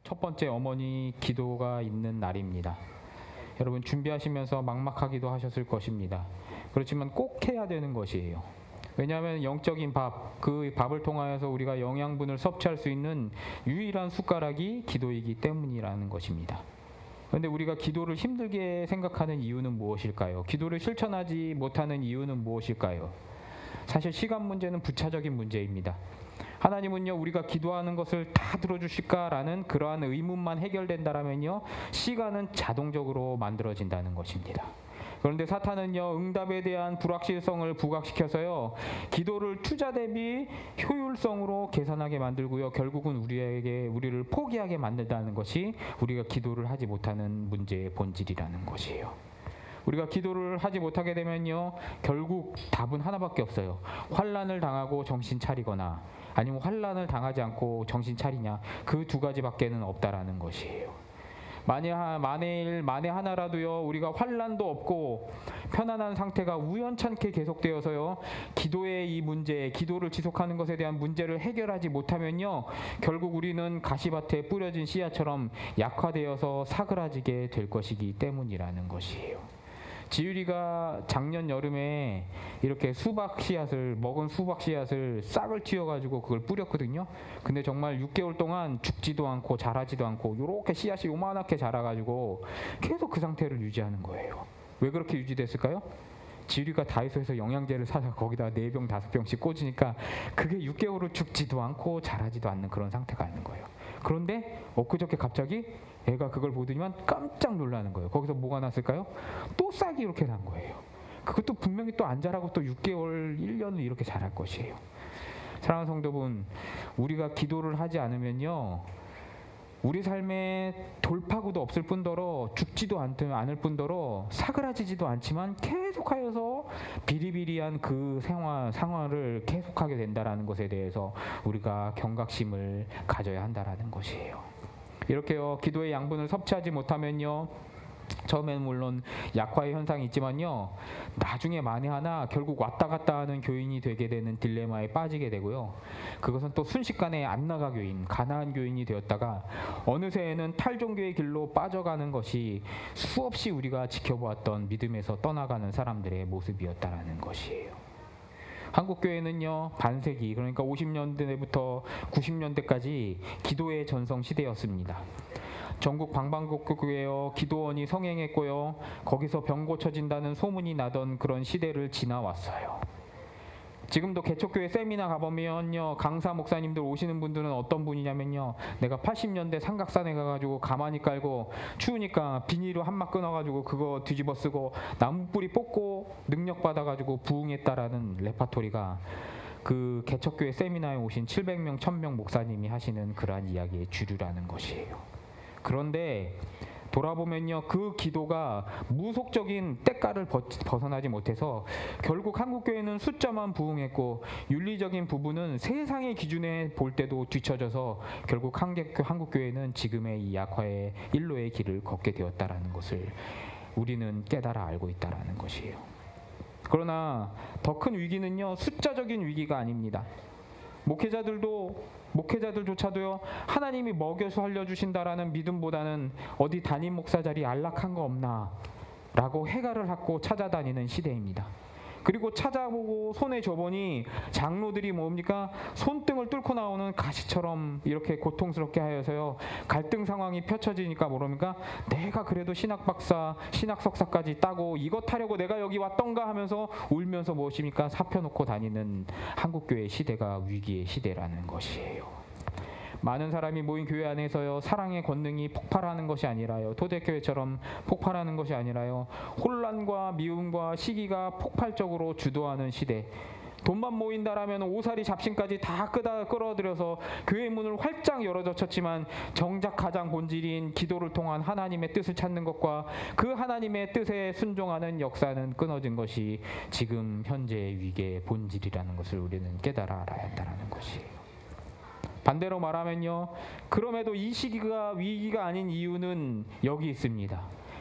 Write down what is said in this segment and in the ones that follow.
첫 번째 어머니 기도가 있는 날입니다. 여러분 준비하시면서 막막하기도 하셨을 것입니다. 그렇지만 꼭 해야 되는 것이에요. 왜냐하면 영적인 밥, 그 밥을 통하여서 우리가 영양분을 섭취할 수 있는 유일한 숟가락이 기도이기 때문이라는 것입니다. 그런데 우리가 기도를 힘들게 생각하는 이유는 무엇일까요? 기도를 실천하지 못하는 이유는 무엇일까요? 사실 시간 문제는 부차적인 문제입니다. 하나님은요, 우리가 기도하는 것을 다 들어주실까라는 그러한 의문만 해결된다라면요, 시간은 자동적으로 만들어진다는 것입니다. 그런데 사탄은요, 응답에 대한 불확실성을 부각시켜서요, 기도를 투자 대비 효율성으로 계산하게 만들고요, 결국은 우리를 포기하게 만든다는 것이 우리가 기도를 하지 못하는 문제의 본질이라는 것이에요. 우리가 기도를 하지 못하게 되면요, 결국 답은 하나밖에 없어요. 환난을 당하고 정신 차리거나 아니면 환난을 당하지 않고 정신 차리냐, 그 두 가지밖에는 없다라는 것이에요. 만에 하나라도요, 우리가 환난도 없고 편안한 상태가 우연찮게 계속되어서요, 기도의 이 문제, 기도를 지속하는 것에 대한 문제를 해결하지 못하면요, 결국 우리는 가시밭에 뿌려진 씨앗처럼 약화되어서 사그라지게 될 것이기 때문이라는 것이에요. 지율이가 작년 여름에 이렇게 먹은 수박 씨앗을 싹을 틔워가지고 그걸 뿌렸거든요. 근데 정말 6개월 동안 죽지도 않고 자라지도 않고 이렇게 씨앗이 요만하게 자라가지고 계속 그 상태를 유지하는 거예요. 왜 그렇게 유지됐을까요? 지율이가 다이소에서 영양제를 사서 거기다 4병 5병씩 꽂으니까 그게 6개월을 죽지도 않고 자라지도 않는 그런 상태가 있는 거예요. 그런데 엊그저께 갑자기 애가 그걸 보더니만 깜짝 놀라는 거예요. 거기서 뭐가 났을까요? 또 싹이 이렇게 난 거예요. 그것도 분명히 또 안 자라고 또 6개월, 1년을 이렇게 자랄 것이에요. 사랑하는 성도분, 우리가 기도를 하지 않으면요, 우리 삶에 돌파구도 없을 뿐더러 죽지도 않을 뿐더러 사그라지지도 않지만 계속하여서 비리비리한 그 상황을 계속하게 된다는 것에 대해서 우리가 경각심을 가져야 한다는 것이에요. 이렇게요, 기도의 양분을 섭취하지 못하면요, 처음에는 물론 약화의 현상이 있지만요, 나중에 만에 하나 결국 왔다 갔다 하는 교인이 되게 되는 딜레마에 빠지게 되고요, 그것은 또 순식간에 안나가 교인, 가나안 교인이 되었다가 어느새에는 탈종교의 길로 빠져가는 것이 수없이 우리가 지켜보았던 믿음에서 떠나가는 사람들의 모습이었다라는 것이에요. 한국교회는요, 반세기, 그러니까 50년대부터 90년대까지 기도의 전성 시대였습니다. 전국 방방곡곡교회요, 기도원이 성행했고요, 거기서 병 고쳐진다는 소문이 나던 그런 시대를 지나왔어요. 지금도 개척교회 세미나 가보면요, 강사 목사님들 오시는 분들은 어떤 분이냐면요, 내가 80년대 삼각산에 가가지고 가만히 깔고 추우니까 비닐로 한막 끊어가지고 그거 뒤집어 쓰고 나무 뿌리 뽑고 능력 받아가지고 부흥했다라는 레파토리가 그 개척교회 세미나에 오신 700명, 1000명 목사님이 하시는 그러한 이야기의 주류라는 것이에요. 그런데 돌아보면요, 그 기도가 무속적인 때깔을 벗어나지 못해서 결국 한국교회는 숫자만 부흥했고 윤리적인 부분은 세상의 기준에 볼 때도 뒤처져서 결국 한국교회는 지금의 이 약화의 일로의 길을 걷게 되었다라는 것을 우리는 깨달아 알고 있다라는 것이에요. 그러나 더 큰 위기는요, 숫자적인 위기가 아닙니다. 목회자들조차도요, 하나님이 먹여서 살려주신다라는 믿음보다는 어디 담임 목사 자리 안락한 거 없나 라고 해가를 하고 찾아다니는 시대입니다. 그리고 찾아보고 손에 줘보니 장로들이 뭡니까? 손등을 뚫고 나오는 가시처럼 이렇게 고통스럽게 하여서요, 갈등 상황이 펼쳐지니까 모릅니까? 내가 그래도 신학 박사, 신학 석사까지 따고 이것 하려고 내가 여기 왔던가 하면서 울면서 무엇입니까? 사표 놓고 다니는 한국교회 시대가 위기의 시대라는 것이에요. 많은 사람이 모인 교회 안에서요, 사랑의 권능이 폭발하는 것이 아니라요, 토대교회처럼 폭발하는 것이 아니라요, 혼란과 미움과 시기가 폭발적으로 주도하는 시대. 돈만 모인다라면 오사리 잡신까지 다 끌어들여서 교회 문을 활짝 열어젖혔지만 정작 가장 본질인 기도를 통한 하나님의 뜻을 찾는 것과 그 하나님의 뜻에 순종하는 역사는 끊어진 것이 지금 현재의 위기의 본질이라는 것을 우리는 깨달아 알아야 한다는 것이에요. 반대로 말하면요, 그럼에도 이 시기가 위기가 아닌 이유는 여기 있습니다.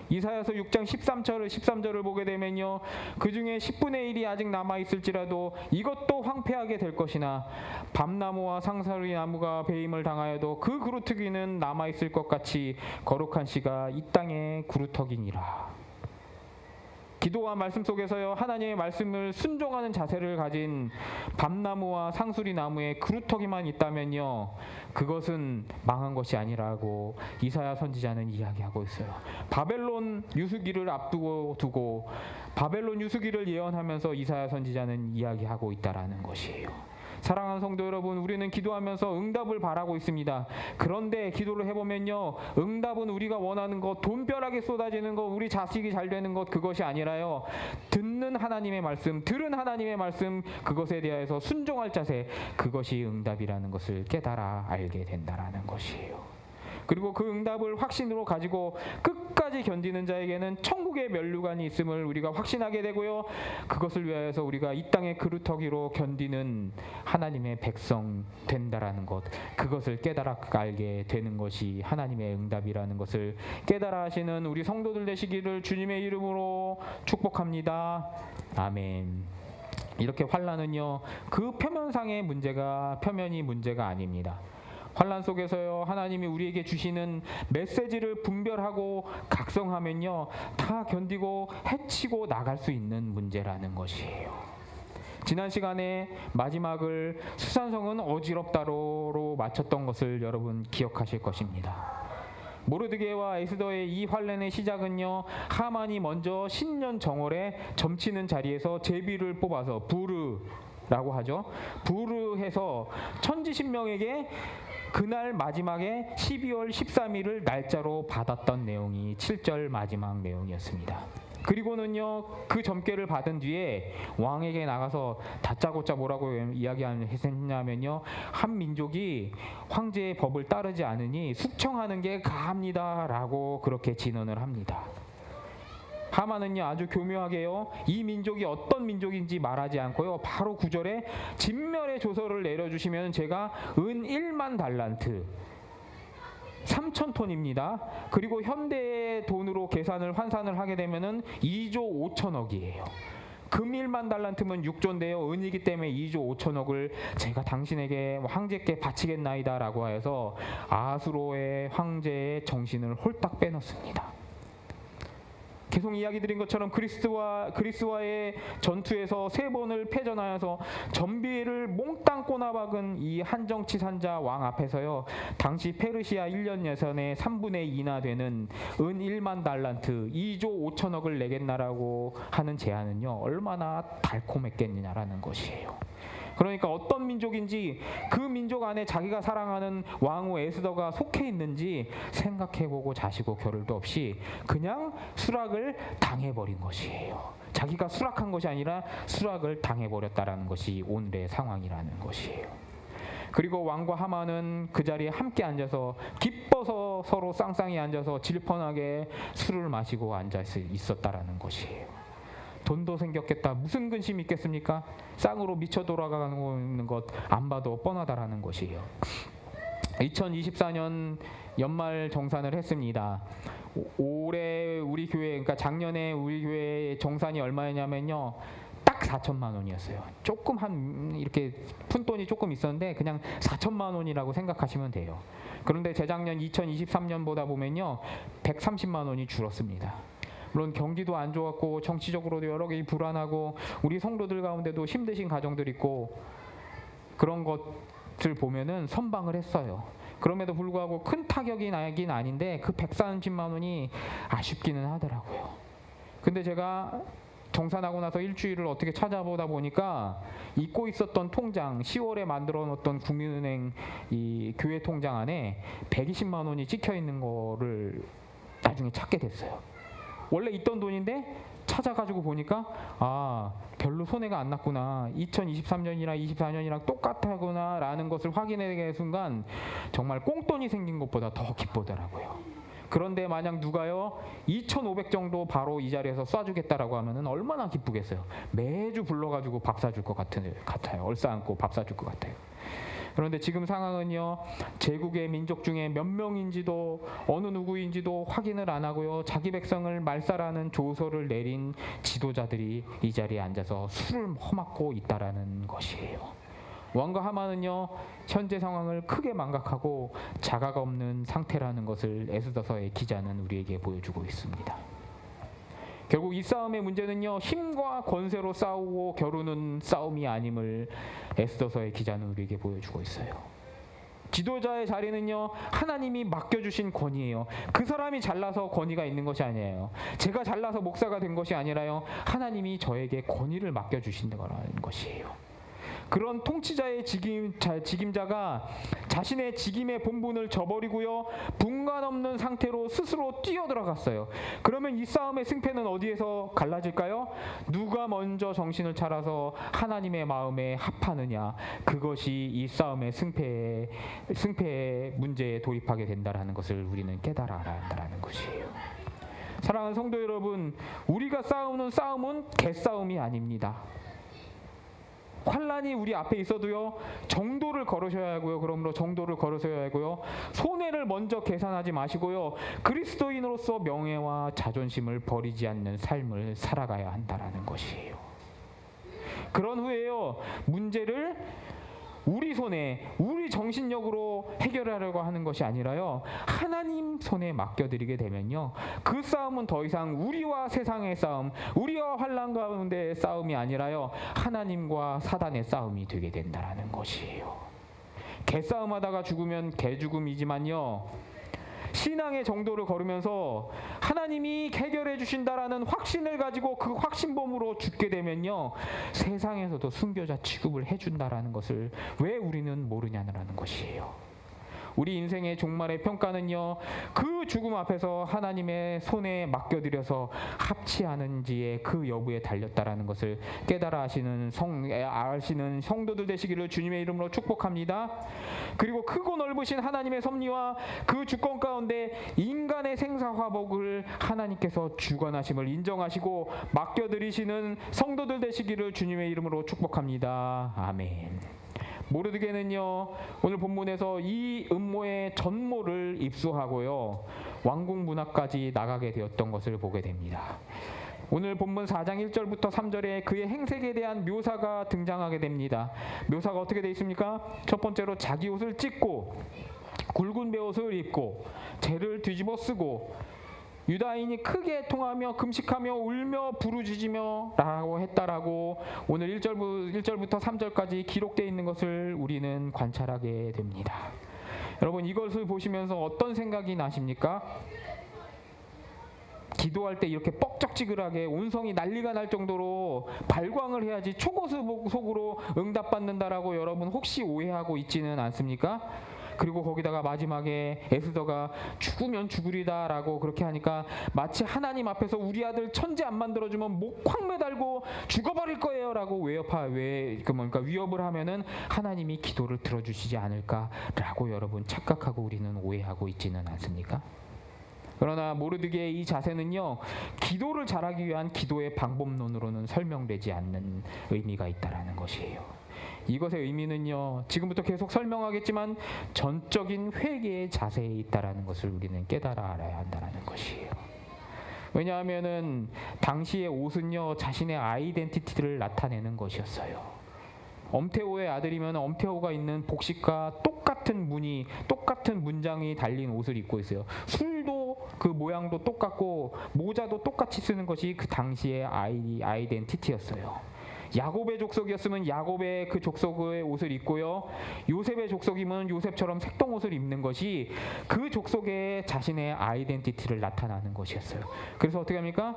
이사야서 6장 13절을 보게 되면요, 그 중에 10분의 1이 아직 남아있을지라도 이것도 황폐하게 될 것이나 밤나무와 상사리 나무가 배임을 당하여도 그 그루터기는 남아있을 것 같이 거룩한 씨가 이 땅에 그루터기니라. 기도와 말씀 속에서요, 하나님의 말씀을 순종하는 자세를 가진 밤나무와 상수리 나무의 그루터기만 있다면요, 그것은 망한 것이 아니라고 이사야 선지자는 이야기하고 있어요. 바벨론 유수기를 앞두고 두고 바벨론 유수기를 예언하면서 이사야 선지자는 이야기하고 있다라는 것이에요. 사랑하는 성도 여러분, 우리는 기도하면서 응답을 바라고 있습니다. 그런데 기도를 해보면요, 응답은 우리가 원하는 것, 돈벼락이 쏟아지는 것, 우리 자식이 잘 되는 것, 그것이 아니라요, 듣는 하나님의 말씀, 들은 하나님의 말씀, 그것에 대해서 순종할 자세, 그것이 응답이라는 것을 깨달아 알게 된다라는 것이에요. 그리고 그 응답을 확신으로 가지고 끝까지 견디는 자에게는 천국의 면류관이 있음을 우리가 확신하게 되고요, 그것을 위하여서 우리가 이 땅의 그루터기로 견디는 하나님의 백성 된다라는 것, 그것을 깨달아 알게 되는 것이 하나님의 응답이라는 것을 깨달아 하시는 우리 성도들 되시기를 주님의 이름으로 축복합니다. 아멘. 이렇게 환난은요, 그 표면상의 표면이 문제가 아닙니다. 환난 속에서요, 하나님이 우리에게 주시는 메시지를 분별하고 각성하면요, 다 견디고 헤치고 나갈 수 있는 문제라는 것이에요. 지난 시간에 마지막을 수산성은 어지럽다로 마쳤던 것을 여러분 기억하실 것입니다. 모르드게와 에스더의 이 환난의 시작은요, 하만이 먼저 신년 정월에 점치는 자리에서 제비를 뽑아서 부르라고 하죠. 부르해서 천지신명에게 그날 마지막에 12월 13일을 날짜로 받았던 내용이 7절 마지막 내용이었습니다. 그리고는요, 그 점괘를 받은 뒤에 왕에게 나가서 다짜고짜 뭐라고 이야기했냐면요, 한 민족이 황제의 법을 따르지 않으니 숙청하는 게 가합니다 라고 그렇게 진언을 합니다. 하만은요, 아주 교묘하게요, 이 민족이 어떤 민족인지 말하지 않고요, 바로 9절에 진멸의 조서를 내려주시면 제가 은 1만 달란트 3,000톤입니다. 그리고 현대의 돈으로 환산을 하게 되면은 2조 5천억이에요. 금 1만 달란트면 6조인데요, 은이기 때문에 2조 5천억을 제가 당신에게 황제께 바치겠나이다 라고 하여서 아수로의 황제의 정신을 홀딱 빼놓습니다. 계속 이야기 드린 것처럼 그리스와의 전투에서 3번을 패전하여서 전비를 몽땅 꼬나박은 이 한정치산자 왕 앞에서요, 당시 페르시아 1년 예산의 3분의 2나 되는 은 1만 달란트 2조 5천억을 내겠나라고 하는 제안은요, 얼마나 달콤했겠느냐라는 것이에요. 그러니까 어떤 민족인지, 그 민족 안에 자기가 사랑하는 왕후 에스더가 속해 있는지 생각해보고 자시고 겨를도 없이 그냥 수락을 당해버린 것이에요. 자기가 수락한 것이 아니라 수락을 당해버렸다라는 것이 오늘의 상황이라는 것이에요. 그리고 왕과 하만은 그 자리에 함께 앉아서 기뻐서 서로 쌍쌍이 앉아서 질펀하게 술을 마시고 앉아 있었다라는 것이에요. 돈도 생겼겠다, 무슨 근심이 있겠습니까? 쌍으로 미쳐 돌아가는 것 안 봐도 뻔하다라는 것이에요. 2024년 연말 정산을 했습니다. 올해 우리 교회, 그러니까 작년에 우리 교회 정산이 얼마였냐면요, 딱 4천만 원이었어요. 조금 이렇게 푼돈이 조금 있었는데 그냥 4천만 원이라고 생각하시면 돼요. 그런데 재작년 2023년보다 보면요, 130만 원이 줄었습니다. 물론 경기도 안 좋았고 정치적으로도 여러 개 불안하고 우리 성도들 가운데도 힘드신 가정들 있고 그런 것을 보면은 선방을 했어요. 그럼에도 불구하고 큰 타격이 나긴 아닌데 그 130만 원이 아쉽기는 하더라고요. 근데 제가 정산하고 나서 일주일을 어떻게 찾아보다 보니까 잊고 있었던 통장, 10월에 만들어 놓았던 국민은행 이 교회 통장 안에 120만 원이 찍혀 있는 거를 나중에 찾게 됐어요. 원래 있던 돈인데 찾아가지고 보니까 별로 손해가 안 났구나, 2023년이랑 24년이랑 똑같구나 라는 것을 확인하는 순간 정말 꽁돈이 생긴 것보다 더 기쁘더라고요. 그런데 만약 누가요 2,500 정도 바로 이 자리에서 쏴주겠다라고 하면은 얼마나 기쁘겠어요. 매주 불러가지고 밥 사줄 것 같아요. 얼싸안고 밥 사줄 것 같아요. 그런데 지금 상황은요, 제국의 민족 중에 몇 명인지도 어느 누구인지도 확인을 안 하고요, 자기 백성을 말살하는 조서를 내린 지도자들이 이 자리에 앉아서 술을 허먹고 있다라는 것이에요. 왕과 하만은요, 현재 상황을 크게 망각하고 자가가 없는 상태라는 것을 에스더서의 기자는 우리에게 보여주고 있습니다. 결국 이 싸움의 문제는요, 힘과 권세로 싸우고 겨루는 싸움이 아님을 에스더서의 기자는 우리에게 보여주고 있어요. 지도자의 자리는요, 하나님이 맡겨주신 권위예요. 그 사람이 잘나서 권위가 있는 것이 아니에요. 제가 잘나서 목사가 된 것이 아니라요, 하나님이 저에게 권위를 맡겨주신다는 것이에요. 그런 통치자의 직임자가 자신의 직임의 본분을 저버리고요, 분간 없는 상태로 스스로 뛰어들어갔어요. 그러면 이 싸움의 승패는 어디에서 갈라질까요? 누가 먼저 정신을 차려서 하나님의 마음에 합하느냐, 그것이 이 싸움의 승패의 문제에 돌입하게 된다는 것을 우리는 깨달아 알아야 한다는 것이에요. 사랑하는 성도 여러분, 우리가 싸우는 싸움은 개싸움이 아닙니다. 환란이 우리 앞에 있어도요, 정도를 걸으셔야 하고요. 그러므로 정도를 걸으셔야 하고요, 손해를 먼저 계산하지 마시고요, 그리스도인으로서 명예와 자존심을 버리지 않는 삶을 살아가야 한다라는 것이에요. 그런 후에요, 문제를 우리 손에, 우리 정신력으로 해결하려고 하는 것이 아니라요, 하나님 손에 맡겨드리게 되면요, 그 싸움은 더 이상 우리와 세상의 싸움, 우리와 환난 가운데의 싸움이 아니라요, 하나님과 사단의 싸움이 되게 된다는 것이에요. 개싸움하다가 죽으면 개죽음이지만요, 신앙의 정도를 걸으면서 하나님이 해결해 주신다라는 확신을 가지고 그 확신범으로 죽게 되면요, 세상에서도 순교자 취급을 해준다라는 것을 왜 우리는 모르냐는 것이에요. 우리 인생의 종말의 평가는요, 그 죽음 앞에서 하나님의 손에 맡겨드려서 합치하는지의 그 여부에 달렸다라는 것을 깨달아 아시는 성도들 되시기를 주님의 이름으로 축복합니다. 그리고 크고 넓으신 하나님의 섭리와 그 주권 가운데 인간의 생사화복을 하나님께서 주관하심을 인정하시고 맡겨드리시는 성도들 되시기를 주님의 이름으로 축복합니다. 아멘. 모르드게는요, 오늘 본문에서 이 음모의 전모를 입수하고요, 왕궁 문화까지 나가게 되었던 것을 보게 됩니다. 오늘 본문 4장 1절부터 3절에 그의 행색에 대한 묘사가 등장하게 됩니다. 묘사가 어떻게 되어 있습니까? 첫 번째로 자기 옷을 찢고 굵은 베옷을 입고 재를 뒤집어 쓰고 유다인이 크게 통하며 금식하며 울며 부르짖으며 라고 했다라고 오늘 1절부터 3절까지 기록되어 있는 것을 우리는 관찰하게 됩니다. 여러분, 이것을 보시면서 어떤 생각이 나십니까? 기도할 때 이렇게 뻑적지근하게 온성이 난리가 날 정도로 발광을 해야지 초고속으로 응답받는다라고 여러분 혹시 오해하고 있지는 않습니까? 그리고 거기다가 마지막에 에스더가 죽으면 죽으리다라고 그렇게 하니까 마치 하나님 앞에서 우리 아들 천재 안 만들어주면 목 확 매달고 죽어버릴 거예요라고 위협을 하면은 하나님이 기도를 들어주시지 않을까라고 여러분 착각하고 우리는 오해하고 있지는 않습니까? 그러나 모르드게의 이 자세는요, 기도를 잘하기 위한 기도의 방법론으로는 설명되지 않는 의미가 있다라는 것이에요. 이것의 의미는요, 지금부터 계속 설명하겠지만 전적인 회개의 자세에 있다라는 것을 우리는 깨달아 알아야 한다는 것이에요. 왜냐하면은 당시의 옷은요, 자신의 아이덴티티를 나타내는 것이었어요. 엄태호의 아들이면 엄태호가 있는 복식과 똑같은 무늬, 똑같은 문장이 달린 옷을 입고 있어요. 술도 그 모양도 똑같고 모자도 똑같이 쓰는 것이 그 당시의 아이덴티티였어요. 야곱의 족속이었으면 야곱의 그 족속의 옷을 입고요, 요셉의 족속이면 요셉처럼 색동옷을 입는 것이 그 족속의 자신의 아이덴티티를 나타나는 것이었어요. 그래서 어떻게 합니까?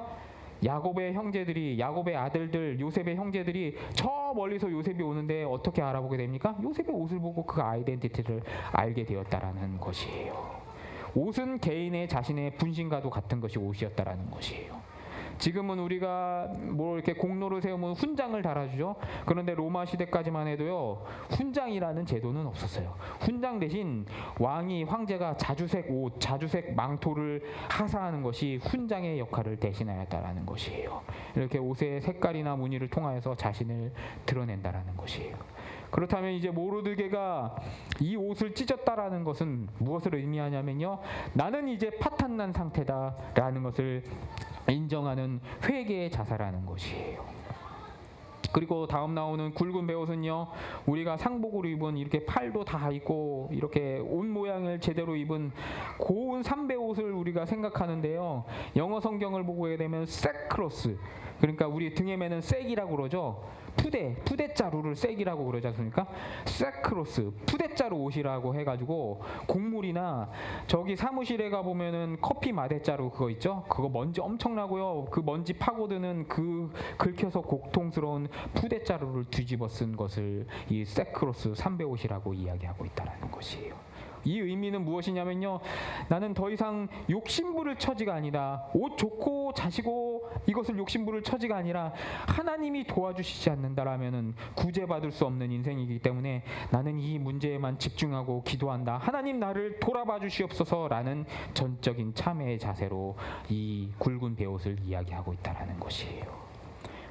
야곱의 형제들이, 야곱의 아들들, 요셉의 형제들이 저 멀리서 요셉이 오는데 어떻게 알아보게 됩니까? 요셉의 옷을 보고 그 아이덴티티를 알게 되었다라는 것이에요. 옷은 개인의 자신의 분신과도 같은 것이 옷이었다라는 것이에요. 지금은 우리가 뭐 이렇게 공로를 세우면 훈장을 달아주죠. 그런데 로마 시대까지만 해도요, 훈장이라는 제도는 없었어요. 훈장 대신 왕이, 황제가 자주색 옷, 자주색 망토를 하사하는 것이 훈장의 역할을 대신하였다라는 것이에요. 이렇게 옷의 색깔이나 무늬를 통하여서 자신을 드러낸다라는 것이에요. 그렇다면 이제 모르드게가 이 옷을 찢었다라는 것은 무엇을 의미하냐면요, 나는 이제 파탄난 상태다라는 것을 인정하는 회개의 자세라는 것이에요. 그리고 다음 나오는 굵은 베옷은요, 우리가 상복으로 입은 이렇게 팔도 다 있고 이렇게 옷 모양을 제대로 입은 고운 삼베옷을 우리가 생각하는데요, 영어 성경을 보게 되면 세크로스, 그러니까 우리 등에 매는 색이라고 그러죠. 푸대자루를 색이라고 그러지 않습니까? 세크로스, 푸대자루 옷이라고 해가지고 곡물이나 저기 사무실에 가보면은 커피 마대자루 그거 있죠? 그거 먼지 엄청나고요. 그 먼지 파고드는 그 긁혀서 고통스러운 푸대자루를 뒤집어 쓴 것을 이 세크로스 삼베옷이라고 이야기하고 있다는 것이에요. 이 의미는 무엇이냐면요, 나는 더 이상 욕심부를 처지가 아니다. 옷 좋고 자시고 이것을 욕심부를 처지가 아니라 하나님이 도와주시지 않는다라면은 구제받을 수 없는 인생이기 때문에 나는 이 문제에만 집중하고 기도한다. 하나님 나를 돌아봐 주시옵소서라는 전적인 참회의 자세로 이 굵은 베옷을 이야기하고 있다는 것이에요.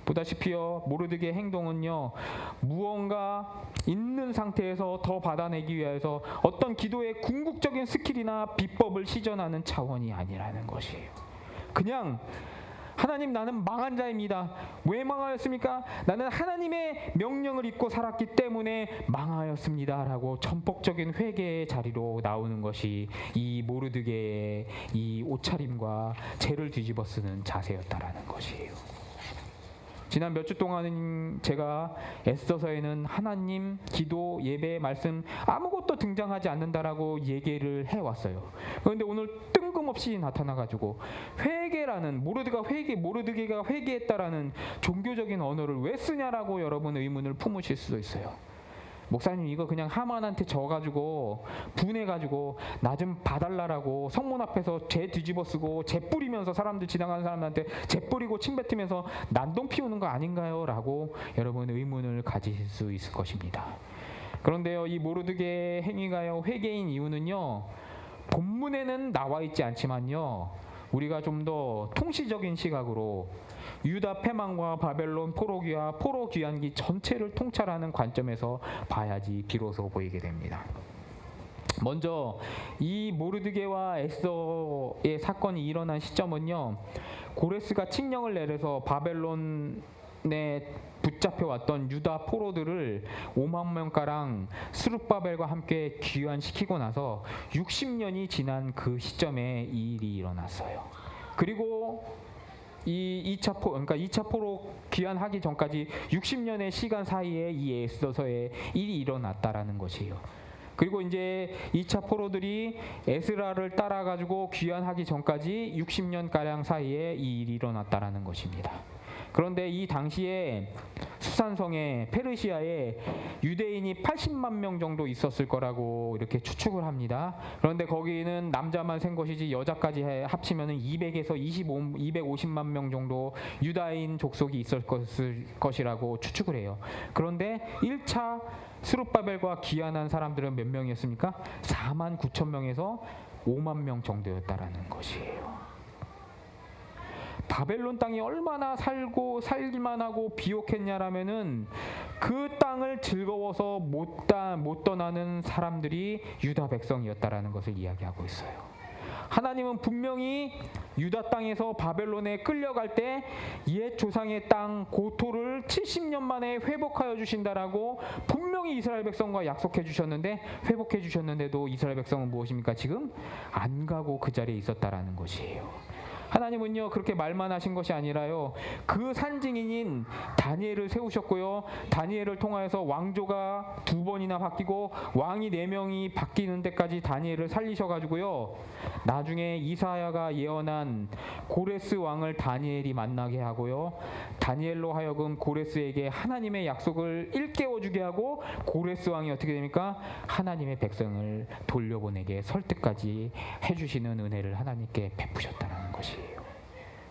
보다시피요, 모르드게의 행동은요, 무언가 있는 상태에서 더 받아내기 위해서 어떤 기도의 궁극적인 스킬이나 비법을 시전하는 차원이 아니라는 것이에요. 그냥 하나님, 나는 망한 자입니다. 왜 망하였습니까? 나는 하나님의 명령을 잊고 살았기 때문에 망하였습니다 라고 전폭적인 회개의 자리로 나오는 것이 이 모르드게의 이 옷차림과 죄를 뒤집어 쓰는 자세였다라는 것이에요. 지난 몇 주 동안은 제가 에스더서에는 하나님, 기도, 예배, 말씀 아무것도 등장하지 않는다라고 얘기를 해왔어요. 그런데 오늘 뜬금없이 나타나가지고 회개라는, 모르드게가 회개했다라는 종교적인 언어를 왜 쓰냐라고 여러분 의문을 품으실 수도 있어요. 목사님, 이거 그냥 하만한테 져가지고 분해가지고 나 좀 봐달라라고 성문 앞에서 죄 뒤집어 쓰고 죄 뿌리면서 사람들, 지나가는 사람들한테 죄 뿌리고 침 뱉으면서 난동 피우는 거 아닌가요? 라고 여러분 의문을 가지실 수 있을 것입니다. 그런데요, 이 모르드게의 행위가요, 회개인 이유는요, 본문에는 나와 있지 않지만요, 우리가 좀 더 통시적인 시각으로 유다 패망과 바벨론 포로기와 포로 귀환기 전체를 통찰하는 관점에서 봐야지 비로소 보이게 됩니다. 먼저 이 모르드게와 에스더의 사건이 일어난 시점은요, 고레스가 칙령을 내려서 바벨론에 붙잡혀왔던 유다 포로들을 5만 명가량 스룹바벨과 함께 귀환시키고 나서 60년이 지난 그 시점에 이 일이 일어났어요. 그리고 이 2차 포로 귀환하기 전까지 60년의 시간 사이에 이 에스더서에 일이 일어났다라는 것이에요. 그리고 이제 2차 포로들이 에스라를 따라가지고 귀환하기 전까지 60년가량 사이에 이 일이 일어났다라는 것입니다. 그런데 이 당시에 수산성에, 페르시아에 유대인이 80만 명 정도 있었을 거라고 이렇게 추측을 합니다. 그런데 거기는 남자만 센 것이지 여자까지 합치면 200에서 250만 명 정도 유다인 족속이 있을 것이라고 추측을 해요. 그런데 1차 스룹바벨과 귀환한 사람들은 몇 명이었습니까? 4만 9천 명에서 5만 명 정도였다라는 것이에요. 바벨론 땅이 얼마나 살기만하고 비옥했냐라면은 그 땅을 즐거워서 못 떠나는 사람들이 유다 백성이었다라는 것을 이야기하고 있어요. 하나님은 분명히 유다 땅에서 바벨론에 끌려갈 때 옛 조상의 땅 고토를 70년 만에 회복하여 주신다라고 분명히 이스라엘 백성과 약속해 주셨는데, 회복해 주셨는데도 이스라엘 백성은 무엇입니까? 지금 안 가고 그 자리에 있었다라는 것이에요. 하나님은요, 그렇게 말만 하신 것이 아니라요, 그 산증인인 다니엘을 세우셨고요, 다니엘을 통하여서 왕조가 2번이나 바뀌고 왕이 4명이 바뀌는 데까지 다니엘을 살리셔가지고요, 나중에 이사야가 예언한 고레스 왕을 다니엘이 만나게 하고요, 다니엘로 하여금 고레스에게 하나님의 약속을 일깨워주게 하고, 고레스 왕이 어떻게 됩니까? 하나님의 백성을 돌려보내게 설득까지 해주시는 은혜를 하나님께 베푸셨다는 것이.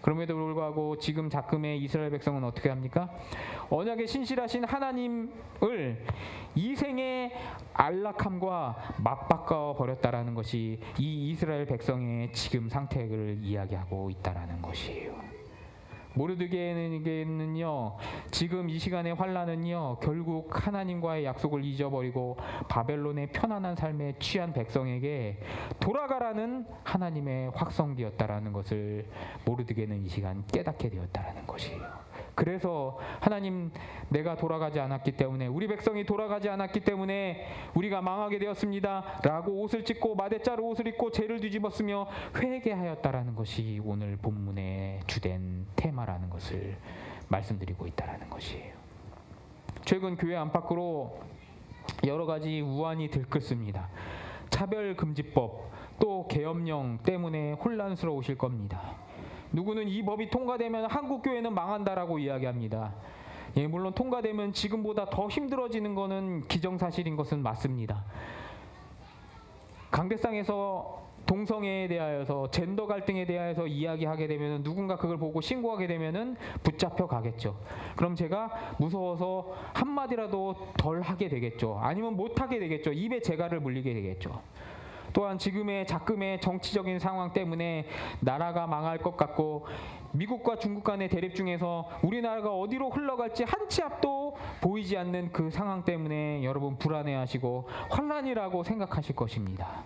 그럼에도 불구하고 지금 작금의 이스라엘 백성은 어떻게 합니까? 언약에 신실하신 하나님을 이생의 안락함과 맞바꿔 버렸다라는 것이 이 이스라엘 백성의 지금 상태를 이야기하고 있다라는 것이에요. 모르드게는요 지금 이 시간의 환란은요 결국 하나님과의 약속을 잊어버리고 바벨론의 편안한 삶에 취한 백성에게 돌아가라는 하나님의 확성기였다라는 것을 모르드게는 이 시간 깨닫게 되었다라는 것이에요. 그래서 하나님, 내가 돌아가지 않았기 때문에, 우리 백성이 돌아가지 않았기 때문에 우리가 망하게 되었습니다 라고 옷을 찢고 마대자루 옷을 입고 죄를 뒤집었으며 회개하였다라는 것이 오늘 본문의 주된 테마라는 것을 말씀드리고 있다라는 것이에요. 최근 교회 안팎으로 여러 가지 우환이 들끓습니다. 차별금지법, 또 계엄령 때문에 혼란스러우실 겁니다. 누구는 이 법이 통과되면 한국교회는 망한다라고 이야기합니다. 예, 물론 통과되면 지금보다 더 힘들어지는 것은 기정사실인 것은 맞습니다. 강대상에서 동성애에 대하여서 젠더 갈등에 대하여서 이야기하게 되면 누군가 그걸 보고 신고하게 되면 붙잡혀 가겠죠. 그럼 제가 무서워서 한마디라도 덜 하게 되겠죠. 아니면 못 하게 되겠죠. 입에 재갈을 물리게 되겠죠. 또한 지금의 작금의 정치적인 상황 때문에 나라가 망할 것 같고 미국과 중국 간의 대립 중에서 우리나라가 어디로 흘러갈지 한 치 앞도 보이지 않는 그 상황 때문에 여러분 불안해하시고 환란이라고 생각하실 것입니다.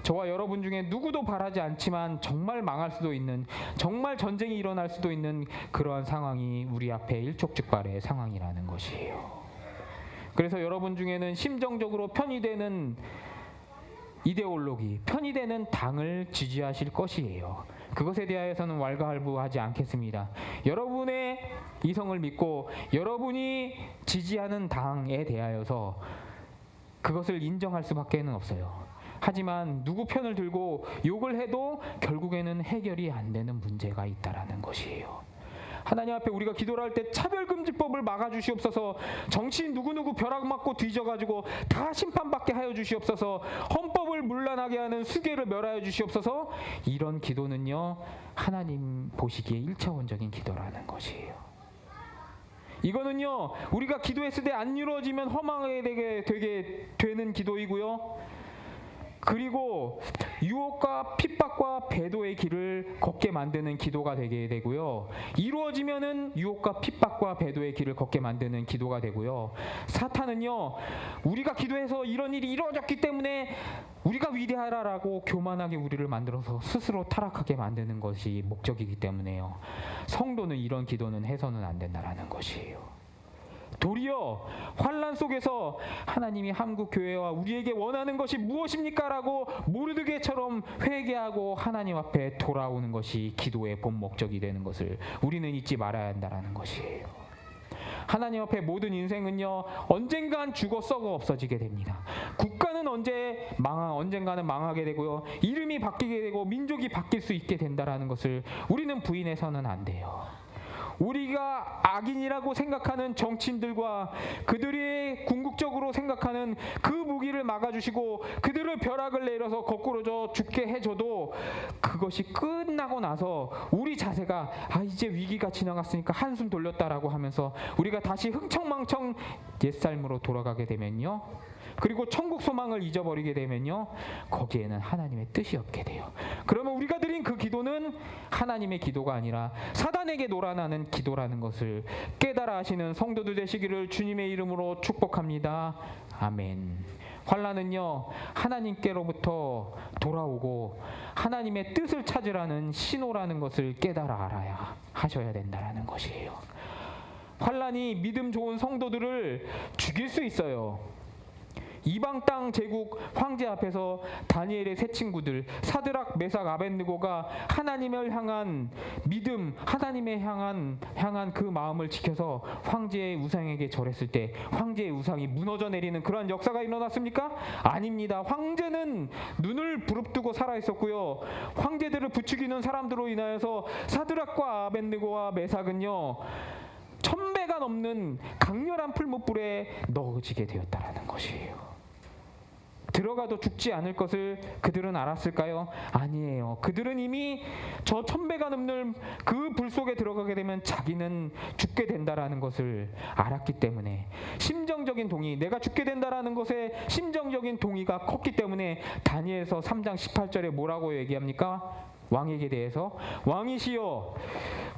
저와 여러분 중에 누구도 바라지 않지만 정말 망할 수도 있는, 정말 전쟁이 일어날 수도 있는 그러한 상황이 우리 앞에 일촉즉발의 상황이라는 것이에요. 그래서 여러분 중에는 심정적으로 편이 되는 이데올로기, 편이 되는 당을 지지하실 것이에요. 그것에 대하여서는 왈가왈부하지 않겠습니다. 여러분의 이성을 믿고 여러분이 지지하는 당에 대하여서 그것을 인정할 수밖에는 없어요. 하지만 누구 편을 들고 욕을 해도 결국에는 해결이 안 되는 문제가 있다라는 것이에요. 하나님 앞에 우리가 기도를 할 때 차별금지법을 막아주시옵소서, 정치인 누구누구 벼락 맞고 뒤져가지고 다 심판받게 하여 주시옵소서, 헌법을 문란하게 하는 수괴를 멸하여 주시옵소서, 이런 기도는요 하나님 보시기에 1차원적인 기도라는 것이에요. 이거는요 우리가 기도했을 때 안 이루어지면 허망하게 되게 되는 기도이고요, 그리고 유혹과 핍박과 배도의 길을 걷게 만드는 기도가 되게 되고요, 이루어지면은 유혹과 핍박과 배도의 길을 걷게 만드는 기도가 되고요, 사탄은요 우리가 기도해서 이런 일이 이루어졌기 때문에 우리가 위대하라라고 교만하게 우리를 만들어서 스스로 타락하게 만드는 것이 목적이기 때문에요, 성도는 이런 기도는 해서는 안 된다라는 것이에요. 도리어 환란 속에서 하나님이 한국 교회와 우리에게 원하는 것이 무엇입니까? 라고 모르드게처럼 회개하고 하나님 앞에 돌아오는 것이 기도의 본 목적이 되는 것을 우리는 잊지 말아야 한다는 것이에요. 하나님 앞에 모든 인생은요 언젠간 죽어 썩어 없어지게 됩니다. 국가는 언젠가는 망하게 되고요, 이름이 바뀌게 되고 민족이 바뀔 수 있게 된다는 것을 우리는 부인해서는 안 돼요. 우리가 악인이라고 생각하는 정치인들과 그들이 궁극적으로 생각하는 그 무기를 막아주시고 그들을 벼락을 내려서 거꾸로 죽게 해줘도 그것이 끝나고 나서 우리 자세가 이제 위기가 지나갔으니까 한숨 돌렸다라고 하면서 우리가 다시 흥청망청 옛삶으로 돌아가게 되면요, 그리고 천국 소망을 잊어버리게 되면요 거기에는 하나님의 뜻이 없게 돼요. 그러면 우리가 드린 그 기도는 하나님의 기도가 아니라 사단에게 놀아나는 기도라는 것을 깨달아 하시는 성도들 되시기를 주님의 이름으로 축복합니다. 아멘. 환란은요 하나님께로부터 돌아오고 하나님의 뜻을 찾으라는 신호라는 것을 깨달아 알아야 하셔야 된다는 것이에요. 환란이 믿음 좋은 성도들을 죽일 수 있어요. 이방 땅 제국 황제 앞에서 다니엘의 세 친구들 사드락, 메삭, 아벳느고가 하나님을 향한 믿음, 하나님의 향한 그 마음을 지켜서 황제의 우상에게 절했을 때 황제의 우상이 무너져 내리는 그러한 역사가 일어났습니까? 아닙니다. 황제는 눈을 부릅뜨고 살아 있었고요, 황제들을 부추기는 사람들로 인하여서 사드락과 아벳느고와 메삭은요 1000배가 넘는 강렬한 풀무불에 넣어지게 되었다라는 것이에요. 들어가도 죽지 않을 것을 그들은 알았을까요? 아니에요. 그들은 이미 저 1000배가 넘는 그 불 속에 들어가게 되면 자기는 죽게 된다라는 것을 알았기 때문에 심정적인 동의, 내가 죽게 된다라는 것에 심정적인 동의가 컸기 때문에 다니엘서 3장 18절에 뭐라고 얘기합니까? 왕에게 대해서 왕이시여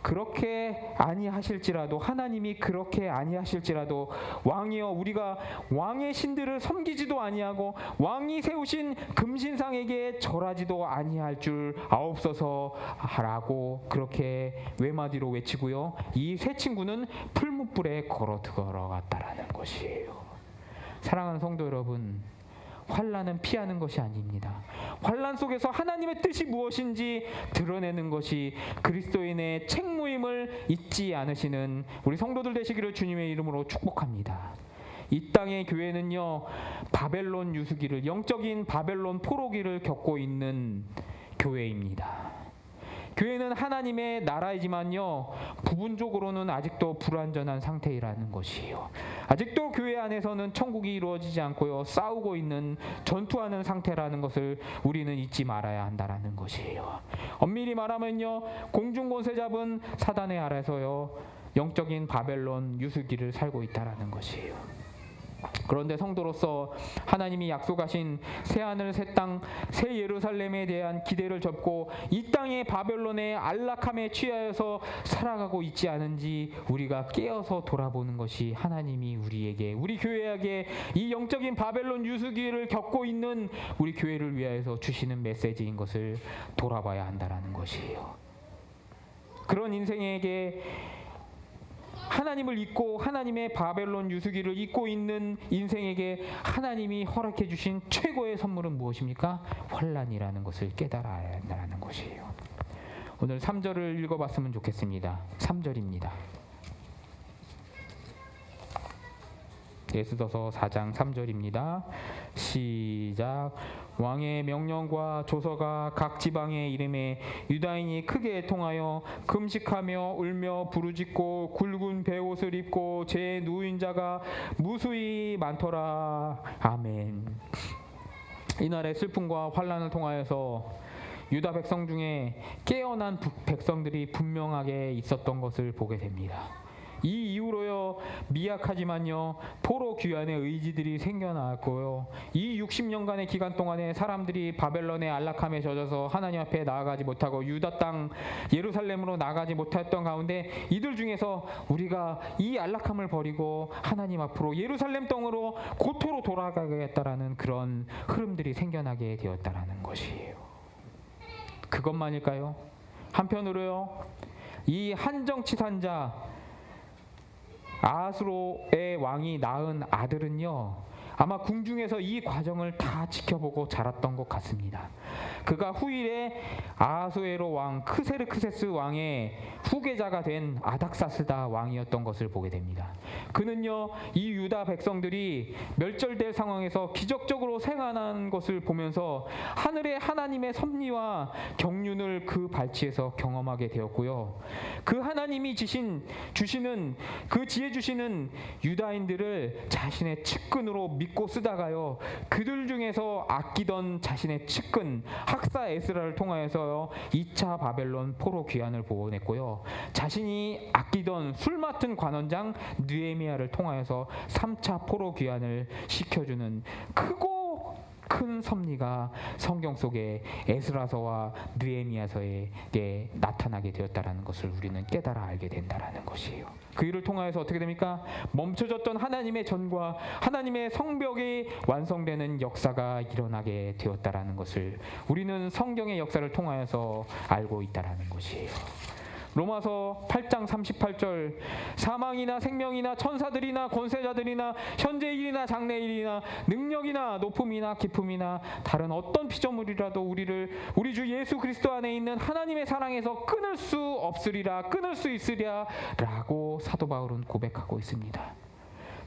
그렇게 아니하실지라도, 하나님이 그렇게 아니하실지라도 왕이여 우리가 왕의 신들을 섬기지도 아니하고 왕이 세우신 금신상에게 절하지도 아니할 줄 아옵소서라고 그렇게 외마디로 외치고요. 이 세 친구는 풀무불에 걸어 들어갔다라는 것이에요. 사랑하는 성도 여러분, 환난은 피하는 것이 아닙니다. 환난 속에서 하나님의 뜻이 무엇인지 드러내는 것이 그리스도인의 책무임을 잊지 않으시는 우리 성도들 되시기를 주님의 이름으로 축복합니다. 이 땅의 교회는요, 바벨론 유수기를, 영적인 바벨론 포로기를 겪고 있는 교회입니다. 교회는 하나님의 나라이지만요, 부분적으로는 아직도 불완전한 상태이라는 것이에요. 아직도 교회 안에서는 천국이 이루어지지 않고요, 싸우고 있는, 전투하는 상태라는 것을 우리는 잊지 말아야 한다라는 것이에요. 엄밀히 말하면요, 공중권세 잡은 사단의 아래서요, 영적인 바벨론 유수기를 살고 있다라는 것이에요. 그런데 성도로서 하나님이 약속하신 새하늘 새 땅 새 예루살렘에 대한 기대를 접고 이 땅의 바벨론의 안락함에 취하여서 살아가고 있지 않은지 우리가 깨어서 돌아보는 것이 하나님이 우리에게, 우리 교회에게 이 영적인 바벨론 유수기를 겪고 있는 우리 교회를 위하여서 주시는 메시지인 것을 돌아봐야 한다라는 것이에요. 그런 인생에게 하나님을 잊고 하나님의 바벨론 유수기를 잊고 있는 인생에게 하나님이 허락해 주신 최고의 선물은 무엇입니까? 환난이라는 것을 깨달아야 한다는 것이에요. 오늘 3절을 읽어봤으면 좋겠습니다. 3절입니다. 에스더서 4장 3절입니다. 시작. 왕의 명령과 조서가 각 지방의 이름에 유다인이 크게 통하여 금식하며 울며 부르짖고 굵은 베옷을 입고 제 누인 자가 무수히 많더라. 아멘. 이날의 슬픔과 환난을 통하여서 유다 백성 중에 깨어난 백성들이 분명하게 있었던 것을 보게 됩니다. 이 이후로요, 미약하지만요, 포로 귀환의 의지들이 생겨나고요, 이 60년간의 기간 동안에 사람들이 바벨론의 안락함에 젖어서 하나님 앞에 나아가지 못하고 유다 땅 예루살렘으로 나가지 못했던 가운데 이들 중에서 우리가 이 안락함을 버리고 하나님 앞으로 예루살렘 땅으로 고토로 돌아가겠다라는 그런 흐름들이 생겨나게 되었다라는 것이에요. 그것만일까요? 한편으로요, 이 한정치산자 아하스로의 왕이 낳은 아들은요, 아마 궁중에서 이 과정을 다 지켜보고 자랐던 것 같습니다. 그가 후일에 아하수에로 왕 크세르크세스 왕의 후계자가 된 아닥사스다 왕이었던 것을 보게 됩니다. 그는요, 이 유다 백성들이 멸절될 상황에서 기적적으로 생활하는 것을 보면서 하늘의 하나님의 섭리와 경륜을 그 발치에서 경험하게 되었고요, 그 하나님이 주시는 그 지혜 주시는 유다인들을 자신의 측근으로 믿고 쓰다가요, 그들 중에서 아끼던 자신의 측근 학사 에스라를 통하여서 2차 바벨론 포로 귀환을 보냈고요, 자신이 아끼던 술 맡은 관원장 느헤미야를 통하여서 3차 포로 귀환을 시켜주는 크고 큰 섭리가 성경 속에 에스라서와 느헤미야서에 나타나게 되었다라는 것을 우리는 깨달아 알게 된다라는 것이에요. 그 일을 통하여서 어떻게 됩니까? 멈춰졌던 하나님의 전과 하나님의 성벽이 완성되는 역사가 일어나게 되었다라는 것을 우리는 성경의 역사를 통하여서 알고 있다라는 것이에요. 로마서 8장 38절, 사망이나 생명이나 천사들이나 권세자들이나 현재일이나 장래일이나 능력이나 높음이나 깊음이나 다른 어떤 피조물이라도 우리 주 예수 그리스도 안에 있는 하나님의 사랑에서 끊을 수 없으리라, 끊을 수 있으리라 라고 사도 바울은 고백하고 있습니다.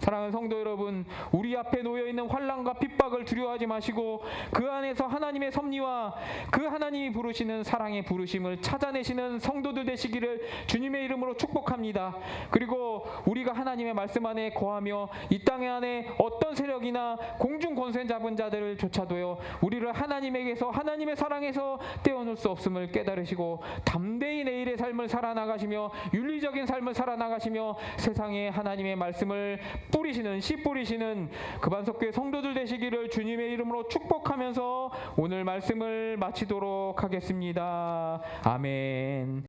사랑하는 성도 여러분, 우리 앞에 놓여있는 환난과 핍박을 두려워하지 마시고 그 안에서 하나님의 섭리와 그 하나님이 부르시는 사랑의 부르심을 찾아내시는 성도들 되시기를 주님의 이름으로 축복합니다. 그리고 우리가 하나님의 말씀 안에 거하며 이 땅 안에 어떤 세력이나 공중 권세 잡은 자들을 조차도요, 우리를 하나님에게서, 하나님의 사랑에서 떼어놓을 수 없음을 깨달으시고 담대히 내일의 삶을 살아나가시며 윤리적인 삶을 살아나가시며 세상에 하나님의 말씀을 뿌리시는 씨 뿌리시는 급안석교회 성도들 되시기를 주님의 이름으로 축복하면서 오늘 말씀을 마치도록 하겠습니다. 아멘.